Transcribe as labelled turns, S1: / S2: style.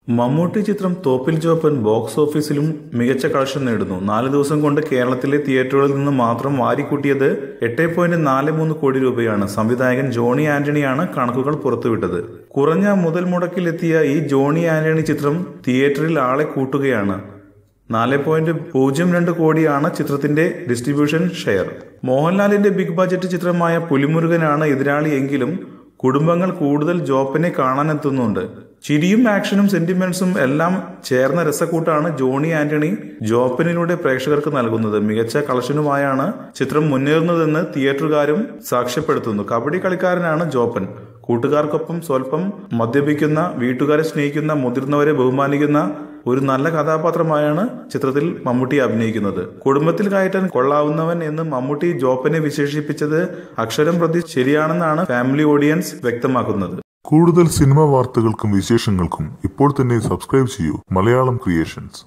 S1: മമ്മൂട്ടി ചിത്രം തോപ്പിൽ ജോപ്പൻ ബോക്സ് ഓഫീസിലും മികച്ച കളക്ഷൻ നേടുന്നു. 4 ദിവസം കൊണ്ട് കേരളത്തിലെ തിയേറ്ററുകളിൽ നിന്ന് മാത്രം വാരിക്കൂട്ടിയത് 8.43 കോടി രൂപയാണ്. സംവിധായകൻ ജോണി ആന്റണിയാണ് കണക്കുകൾ പുറത്തുവിട്ടത്. കുറഞ്ഞ മുതൽ മുടക്കിലെത്തിയ ഈ ജോണി ആന്റണി ചിത്രം തിയേറ്ററിൽ ആളെ കൂട്ടുകയാണ്. 4.02 കോടിയാണ് ചിത്രത്തിന്റെ ഡിസ്ട്രിബ്യൂഷൻ ഷെയർ. മോഹൻലാലിന്റെ ബിഗ് ബജറ്റ് ചിത്രമായ പുലിമുരുകനാണ് എതിരാളി എങ്കിലും കുടുംബങ്ങൾ കൂടുതൽ ജോപ്പനെ കാണാനെത്തുന്നുണ്ട്. ചിരിയും ആക്ഷനും സെന്റിമെന്റ്സും എല്ലാം ചേർന്ന രസക്കൂട്ടാണ് ജോണി ആന്റണി ജോപ്പനിലൂടെ പ്രേക്ഷകർക്ക് നൽകുന്നത്. മികച്ച കളക്ഷനുമായാണ് ചിത്രം മുന്നേറുന്നതെന്ന് തിയേറ്ററുകാരും സാക്ഷ്യപ്പെടുത്തുന്നു. കബഡി കളിക്കാരനാണ് ജോപ്പൻ. കൂട്ടുകാർക്കൊപ്പം സ്വല്പം മദ്യപിക്കുന്ന, വീട്ടുകാരെ സ്നേഹിക്കുന്ന, മുതിർന്നവരെ ബഹുമാനിക്കുന്ന ഒരു നല്ല കഥാപാത്രമായാണ് ചിത്രത്തിൽ മമ്മൂട്ടി അഭിനയിക്കുന്നത്. കുടുംബത്തിൽ കയറ്റാൻ കൊള്ളാവുന്നവൻ എന്ന് മമ്മൂട്ടി ജോപ്പനെ വിശേഷിപ്പിച്ചത് അക്ഷരം പ്രതി ശരിയാണെന്നാണ് ഫാമിലി ഓഡിയൻസ് വ്യക്തമാക്കുന്നത്.
S2: കൂടുതൽ സിനിമാ വാർത്തകൾക്കും വിശേഷങ്ങൾക്കും ഇപ്പോൾ തന്നെ സബ്സ്ക്രൈബ് ചെയ്യൂ മലയാളം ക്രിയേഷൻസ്.